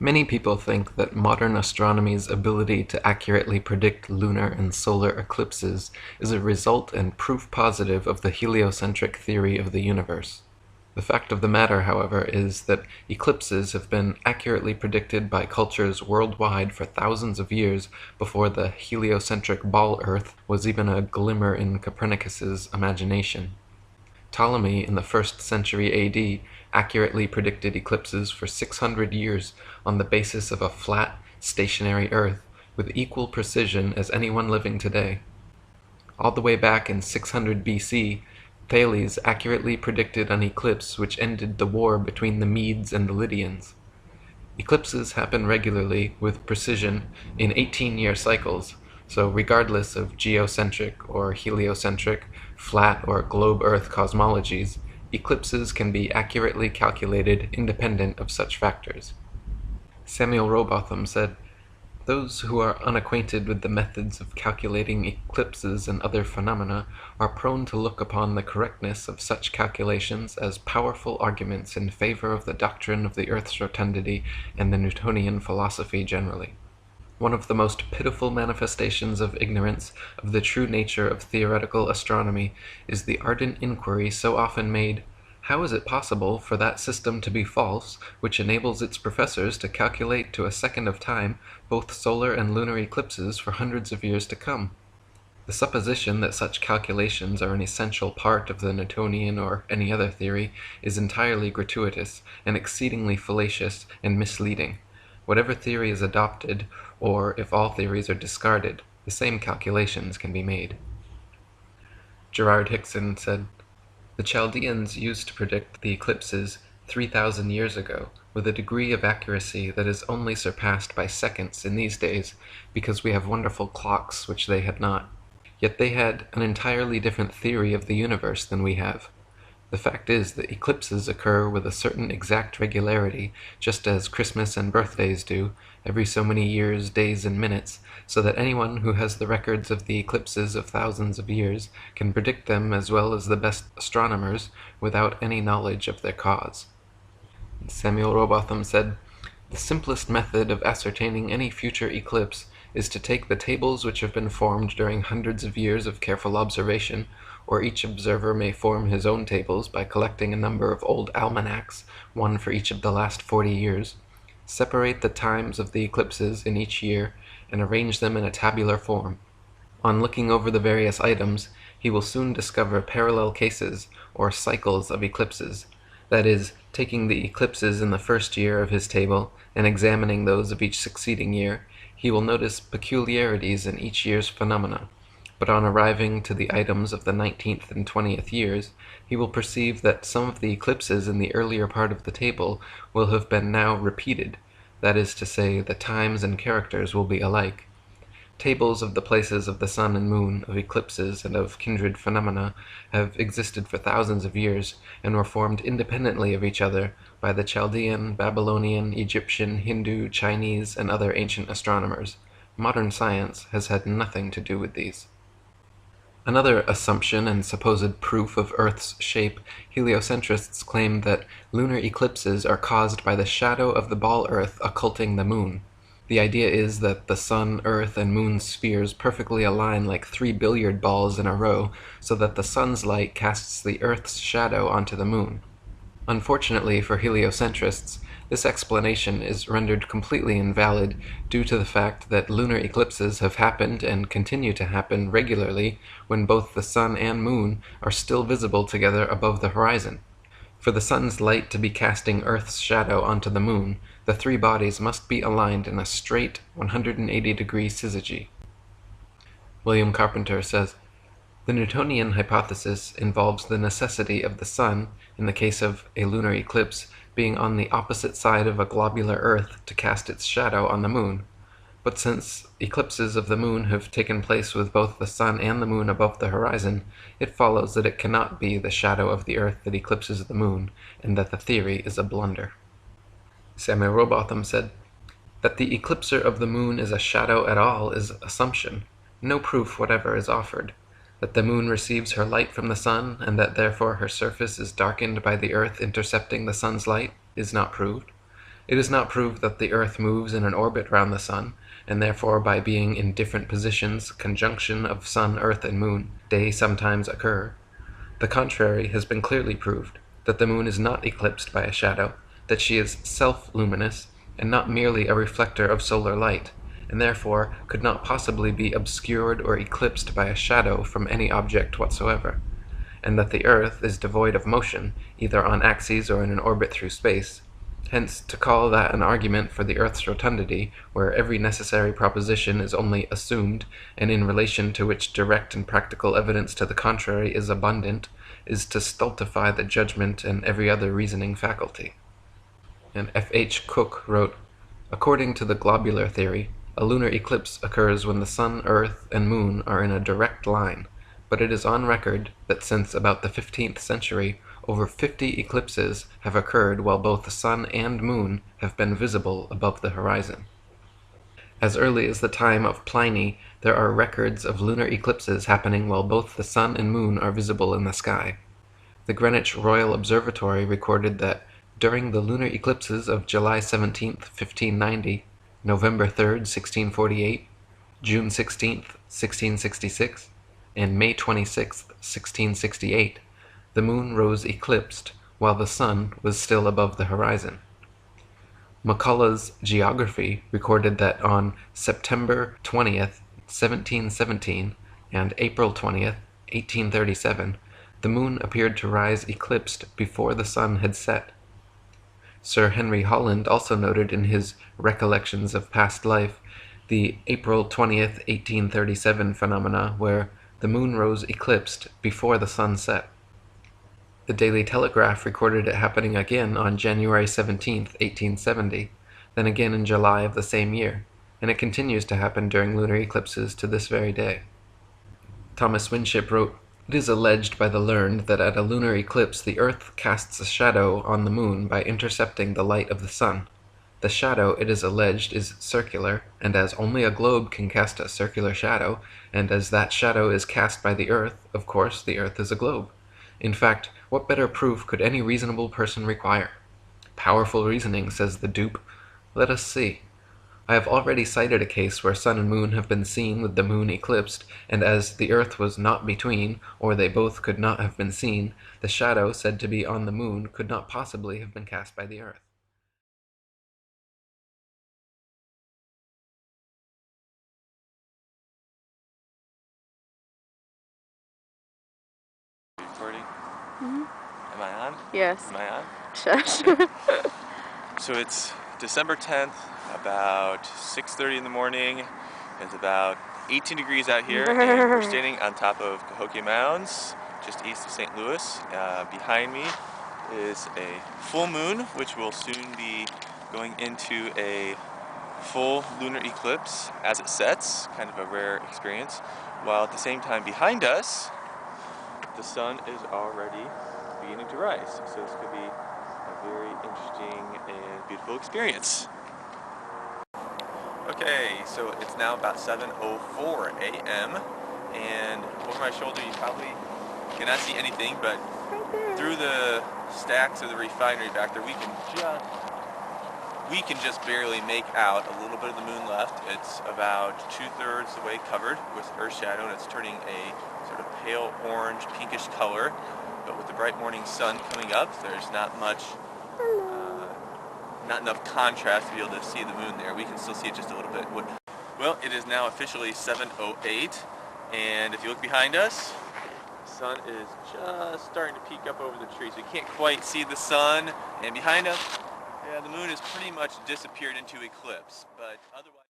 Many people think that modern astronomy's ability to accurately predict lunar and solar eclipses is a result and proof positive of the heliocentric theory of the universe. The fact of the matter, however, is that eclipses have been accurately predicted by cultures worldwide for thousands of years before the heliocentric ball Earth was even a glimmer in Copernicus's imagination. Ptolemy, in the 1st century AD, accurately predicted eclipses for 600 years on the basis of a flat, stationary Earth with equal precision as anyone living today. All the way back in 600 BC, Thales accurately predicted an eclipse which ended the war between the Medes and the Lydians. Eclipses happen regularly with precision in 18-year cycles, so regardless of geocentric or heliocentric, flat or globe Earth cosmologies, eclipses can be accurately calculated independent of such factors. Samuel Rowbotham said, "Those who are unacquainted with the methods of calculating eclipses and other phenomena are prone to look upon the correctness of such calculations as powerful arguments in favor of the doctrine of the Earth's rotundity and the Newtonian philosophy generally. One of the most pitiful manifestations of ignorance of the true nature of theoretical astronomy is the ardent inquiry so often made, 'How is it possible for that system to be false which enables its professors to calculate to a second of time both solar and lunar eclipses for hundreds of years to come?' The supposition that such calculations are an essential part of the Newtonian or any other theory is entirely gratuitous and exceedingly fallacious and misleading. Whatever theory is adopted, or if all theories are discarded, the same calculations can be made." Gerard Hickson said, "The Chaldeans used to predict the eclipses 3,000 years ago with a degree of accuracy that is only surpassed by seconds in these days because we have wonderful clocks which they had not. Yet they had an entirely different theory of the universe than we have. The fact is that eclipses occur with a certain exact regularity, just as Christmas and birthdays do, every so many years, days, and minutes, so that anyone who has the records of the eclipses of thousands of years can predict them as well as the best astronomers without any knowledge of their cause." Samuel Rowbotham said, "The simplest method of ascertaining any future eclipse is to take the tables which have been formed during hundreds of years of careful observation, or each observer may form his own tables by collecting a number of old almanacs, one for each of the last 40 years, separate the times of the eclipses in each year, and arrange them in a tabular form. On looking over the various items, he will soon discover parallel cases, or cycles of eclipses, that is, taking the eclipses in the first year of his table, and examining those of each succeeding year, he will notice peculiarities in each year's phenomena, but on arriving to the items of the 19th and 20th years, he will perceive that some of the eclipses in the earlier part of the table will have been now repeated, that is to say, the times and characters will be alike. Tables of the places of the sun and moon, of eclipses, and of kindred phenomena have existed for thousands of years, and were formed independently of each other by the Chaldean, Babylonian, Egyptian, Hindu, Chinese, and other ancient astronomers. Modern science has had nothing to do with these." Another assumption and supposed proof of Earth's shape, heliocentrists claim that lunar eclipses are caused by the shadow of the ball Earth occulting the moon. The idea is that the sun, earth, and moon spheres perfectly align like 3 billiard balls in a row, so that the sun's light casts the Earth's shadow onto the moon. Unfortunately for heliocentrists, this explanation is rendered completely invalid due to the fact that lunar eclipses have happened and continue to happen regularly when both the sun and moon are still visible together above the horizon. For the sun's light to be casting Earth's shadow onto the moon, the three bodies must be aligned in a straight 180-degree syzygy. William Carpenter says, "The Newtonian hypothesis involves the necessity of the sun, in the case of a lunar eclipse, being on the opposite side of a globular Earth to cast its shadow on the moon. But since eclipses of the moon have taken place with both the sun and the moon above the horizon, it follows that it cannot be the shadow of the Earth that eclipses the moon, and that the theory is a blunder." Samuel Rowbotham said, "That the eclipser of the moon is a shadow at all is assumption. No proof whatever is offered. That the moon receives her light from the sun, and that therefore her surface is darkened by the Earth intercepting the sun's light, is not proved. It is not proved that the Earth moves in an orbit round the Sun, and therefore by being in different positions, conjunction of Sun, Earth, and Moon, day sometimes occur. The contrary has been clearly proved, that the Moon is not eclipsed by a shadow, that she is self-luminous, and not merely a reflector of solar light, and therefore could not possibly be obscured or eclipsed by a shadow from any object whatsoever, and that the Earth is devoid of motion, either on axes or in an orbit through space. Hence, to call that an argument for the Earth's rotundity, where every necessary proposition is only assumed, and in relation to which direct and practical evidence to the contrary is abundant, is to stultify the judgment and every other reasoning faculty. And F.H. Cook wrote, "According to the globular theory, a lunar eclipse occurs when the Sun, Earth, and Moon are in a direct line, but it is on record that since about the 15th century, over 50 eclipses have occurred while both the Sun and Moon have been visible above the horizon. As early as the time of Pliny, there are records of lunar eclipses happening while both the Sun and Moon are visible in the sky. The Greenwich Royal Observatory recorded that during the lunar eclipses of July 17, 1590, November 3, 1648, June 16, 1666, and May 26, 1668, the Moon rose eclipsed, while the Sun was still above the horizon. McCullough's Geography recorded that on September 20th, 1717, and April 20th, 1837, the Moon appeared to rise eclipsed before the Sun had set. Sir Henry Holland also noted in his Recollections of Past Life the April 20th, 1837 phenomena where the Moon rose eclipsed before the Sun set. The Daily Telegraph recorded it happening again on January 17, 1870, then again in July of the same year, and it continues to happen during lunar eclipses to this very day. Thomas Winship wrote, "It is alleged by the learned that at a lunar eclipse the Earth casts a shadow on the Moon by intercepting the light of the Sun. The shadow, it is alleged, is circular, and as only a globe can cast a circular shadow, and as that shadow is cast by the Earth, of course the Earth is a globe. In fact, what better proof could any reasonable person require? Powerful reasoning, says the dupe. Let us see. I have already cited a case where Sun and Moon have been seen with the Moon eclipsed, and as the Earth was not between, or they both could not have been seen, the shadow said to be on the Moon could not possibly have been cast by the Earth." Recording? Mm-hmm. Am I on? Yes. Am I on? Shush. So it's December 10th, about 6:30 in the morning. It's about 18 degrees out here, and we're standing on top of Cahokia Mounds, just east of St. Louis. Behind me is a full moon, which will soon be going into a full lunar eclipse as it sets, kind of a rare experience, while at the same time behind us, the sun is already beginning to rise. So this could be a very interesting and beautiful experience. Okay, so it's now about 7:04 a.m. and over my shoulder you probably cannot see anything, but through the stacks of the refinery back there we can just barely make out a little bit of the moon left. It's about 2/3 the way covered with earth shadow, and it's turning a sort of pale orange pinkish color, but with the bright morning sun coming up there's not enough contrast to be able to see the moon there. We can still see it just a little bit. Well, it is now officially 7:08, and if you look behind us, the sun is just starting to peek up over the trees. We can't quite see the sun, and behind us, yeah, the moon has pretty much disappeared into eclipse, but otherwise